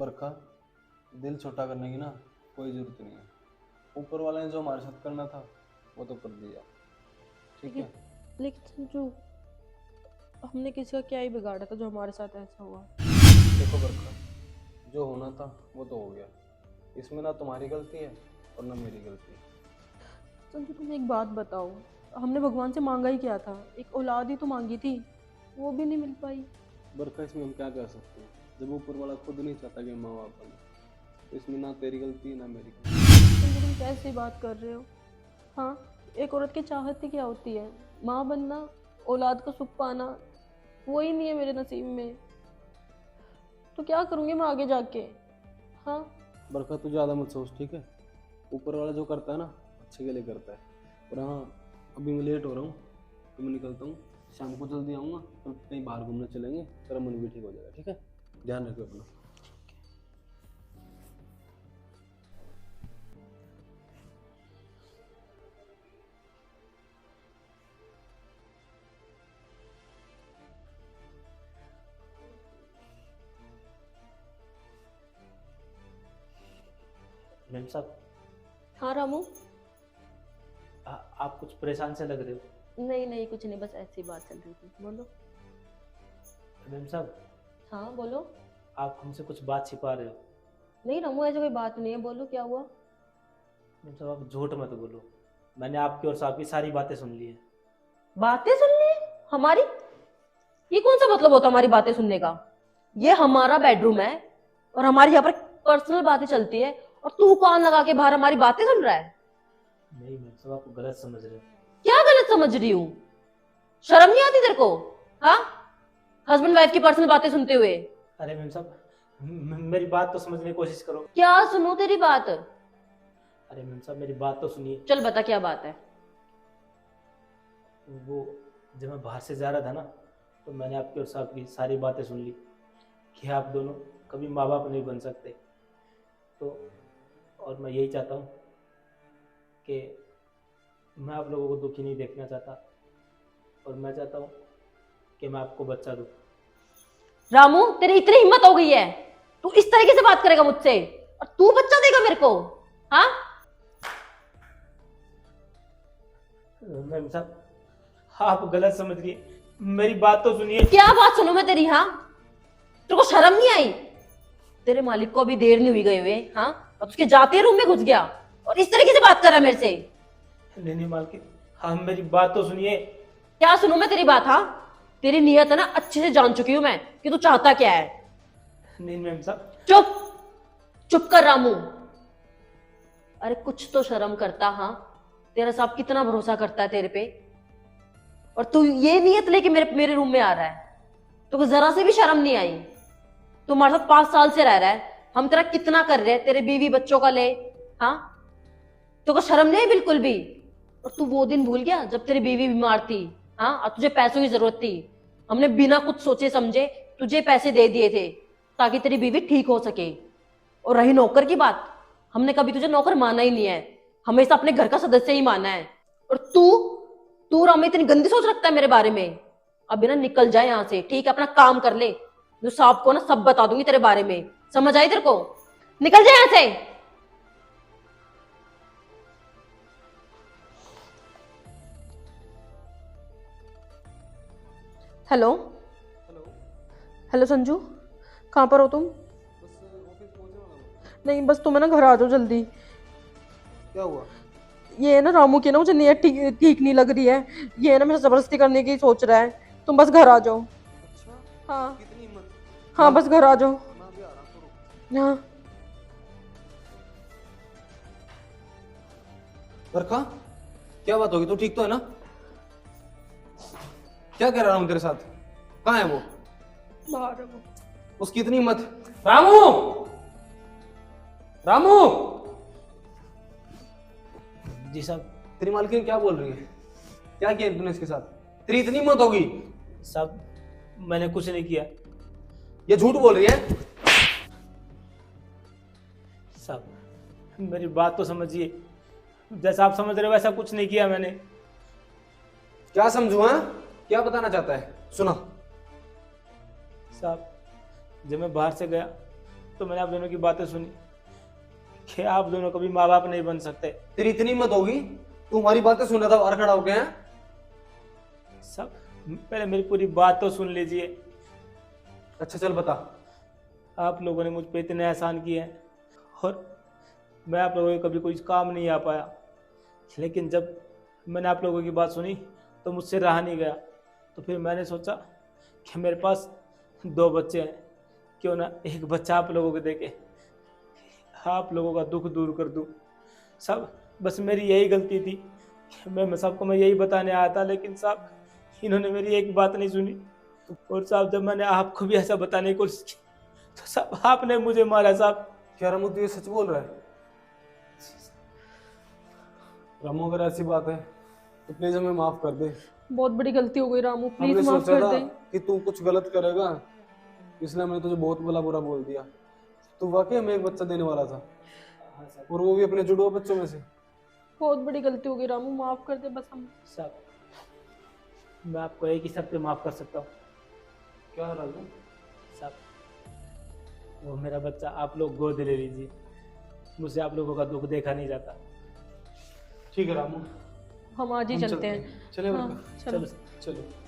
बरखा, दिल छोटा करने की ना कोई जरूरत नहीं है। ऊपर वाले ने जो हमारे साथ करना था वो तो कर दिया। ठीक है। लेकिन लेकिन संजू, हमने किसी का क्या ही बिगाड़ा था जो हमारे साथ ऐसा हुआ। देखो बरखा, जो होना था वो तो हो गया। इसमें ना तुम्हारी गलती है और ना मेरी गलती। संजू तुम एक बात बताओ, हमने भगवान से मांगा ही क्या था? एक औलाद ही तो मांगी थी, वो भी नहीं मिल पाई। बरखा, इसमें हम क्या कर सकते हैं जब ऊपर वाला खुद नहीं चाहता कि हम माँ बाप बने। तो इसमें ना तेरी गलती ना मेरी गलती। संजू तुम कैसी बात कर रहे हो? हाँ, एक औरत की चाहत ही क्या होती है? माँ बनना, औलाद का सुख पाना, वो ही नहीं है मेरे नसीब में। तो क्या करूँगी मैं आगे जाके? हाँ। बरखा, तू ज़्यादा मत सोच, ठीक है। ऊपर वाला जो करता है ना अच्छे के लिए करता है। और हाँ, अभी मैं लेट हो रहा हूँ तो मैं निकलता हूँ। शाम को जल्दी आऊँगा तो कहीं बाहर घूमने चलेंगे, तेरा मन भी ठीक हो जाएगा। ठीक है, ध्यान रखो अपना। मैम साहब, हाँ रामू। आप कुछ परेशान से लग रहे हो। नहीं नहीं, कुछ नहीं, बस ऐसी बात चल रही थी। बोलो। मैम साहब, हाँ बोलो। आप हमसे कुछ बात छिपा रहे हो। नहीं रामू, ऐसी कोई बात नहीं है, बोलो क्या हुआ। मैम साहब, आप झूठ मत बोलो। मैंने आपकी और साहब की सारी बातें सुन ली है। बातें सुननी है हमारी? ये कौन सा मतलब होता है हमारी बातें सुनने का? ये हमारा बेडरूम है और हमारी यहाँ पर पर्सनल बातें चलती है, और तू कान लगा के बाहर हमारी बातें सुन रहा है। नहीं मैम साहब, आप गलत समझ रहे हो। क्या गलत समझ रही हूँ? शर्म नहीं आती तेरे को? हाँ, हस्बैंड वाइफ की पर्सनल बातें सुनते हुए। अरे मैम साहब, मेरी बात तो समझने की कोशिश करो। क्या सुनूं तेरी बात? अरे मैम साहब, मेरी बात तो सुनिए। चल बता क्या बात है। वो जब मैं बाहर से जा रहा था ना, तो मैंने आपकी और साहब की सारी बातें सुन ली कि आप दोनों कभी माँ बाप नहीं बन सकते। तो और मैं यही चाहता हूँ कि मैं आप लोगों को दुखी नहीं देखना चाहता, और मैं चाहता हूँ कि मैं आपको बच्चा दूँ। रामू, तेरी इतनी हिम्मत हो गई है, तू इस तरीके से बात करेगा मुझसे? और तू बच्चा देगा मेरे को? हाँ। मैम साहब, आप गलत समझ रही है, मेरी बात तो सुनिए। क्या बात सुनूं मैं तेरी? हाँ, तेरे को शर्म नहीं आई? तेरे मालिक को अभी देर नहीं हुई गए हुए, हाँ, और उसके जाते रूम में घुस गया और इस तरीके से बात कर रहा है मेरे से। नहीं नहीं मालकिन, हाँ मेरी बात तो सुनिए। क्या सुनूं मैं तेरी बात? हाँ, तेरी नीयत है ना अच्छे से जान चुकी हूं मैं कि तू चाहता क्या है। नहीं मैम साहब। चुप, चुप कर रामू। अरे कुछ तो शर्म करता। हाँ, तेरा साहब कितना भरोसा करता है तेरे पे, और तू ये नियत लेके मेरे मेरे रूम में आ रहा है। तो जरा से भी शर्म नहीं आई? तू हमारे साथ 5 साल से रह रहा है, हम तेरा कितना कर रहे हैं, तेरे बीवी बच्चों का ले। हाँ, तो शर्म नहीं है बिल्कुल भी? और तू वो दिन भूल गया जब तेरी बीवी बीमार थी, हाँ, और तुझे पैसों की जरूरत थी? हमने बिना कुछ सोचे समझे तुझे पैसे दे दिए थे ताकि तेरी बीवी ठीक हो सके। और रही नौकर की बात, हमने कभी तुझे नौकर माना ही नहीं है, हमेशा अपने घर का सदस्य ही माना है। और तू तू राम इतनी गंदी सोच रखता है मेरे बारे में? अभी ना निकल जाए यहाँ से, ठीक है? अपना काम कर ले, जो साहब को ना सब बता दूंगी तेरे बारे में। समझ आई तेरे को? निकल जाए यहाँ से। हेलो। हेलो। हेलो संजू, कहाँ पर हो तुम? बस ऑफिस पहुंचने वाला हूँ। नहीं, बस तुम है ना घर आ जाओ जल्दी। क्या हुआ? ये है ना रामू की ना मुझे नीयत ठीक ठीक नहीं लग रही है। ये है ना मेरे से जबरदस्ती करने की सोच रहा है। तुम बस घर आ जाओ। अच्छा, हाँ। कितनी हिम्मत। हाँ, बस घर आ जाओ। मैं अभी आ रहा हूँ, रुक। हाँ। बरखा, क्या बात होगी? तू ठीक तो है ना? क्या कह रहा हूँ तेरे साथ? कहाँ है वो? बाहर है वो। उसकी इतनी हिम्मत। रामू, रामू। जी साहब। तेरी मालकिन क्या बोल रही है? क्या किया तूने इसके साथ? तेरी इतनी हिम्मत होगी? साहब, मैंने कुछ नहीं किया। ये झूठ बोल रही है। साहब, मेरी बात तो समझिए। जैसा आप समझ रहे हो वैसा कुछ नहीं किया मैंने। क्या समझू? हाँ, क्या बताना चाहता है? सुना। साहब, जब मैं बाहर से गया तो मैंने आप दोनों की बातें सुनी कि आप दोनों कभी माँ बाप नहीं बन सकते। तेरी इतनी हिम्मत होगी तू हमारी बातें सुन रहा था बाहर खड़ा होके हैं? सब पहले मेरी पूरी बात तो सुन लीजिए। अच्छा चल बता। आप लोगों ने मुझ पे इतने एहसान किए हैं और मैं आप लोगों के कभी कोई काम नहीं आ पाया, लेकिन जब मैंने आप लोगों की बात सुनी तो मुझसे रहा नहीं गया। तो फिर मैंने सोचा कि मेरे पास 2 बच्चे हैं, क्यों ना एक बच्चा आप लोगों को देके आप लोगों का दुख दूर कर दूं। सब बस मेरी यही गलती थी कि मैं सबको मैं यही बताने आया था, लेकिन साहब इन्होंने मेरी एक बात नहीं सुनी। और साहब जब मैंने आपको भी ऐसा बताने की कोशिश की तो साहब आपने मुझे मारा साहब। क्या रामू तू ये सच बोल रहा है? रामू अगर ऐसी बात है तो प्लीज हमें माफ कर दे। बहुत बड़ी गलती हो गई रामू, हमने प्लीज माफ सोचा कर था दे। कि तू कुछ गलत करेगा, इसलिए हमने तुझे बहुत भला बुरा बोल दिया। तू वाकई हमें एक बच्चा देने वाला था, हाँ साहब, और वो भी अपने जुड़वा बच्चों में से। बहुत बड़ी गलती हो गई रामू, माफ कर दे बस हम। साहब मैं आपको एक ही शब्द पे माफ कर सकता हूँ क्या राजू? साहब, वो मेरा बच्चा आप लोग गोद ले लीजिए। मुझसे आप लोगों का दुख देखा नहीं जाता। ठीक है रामू, हम आज ही हम चलते हैं। चले हाँ, बरका, चलो। चलो चलो।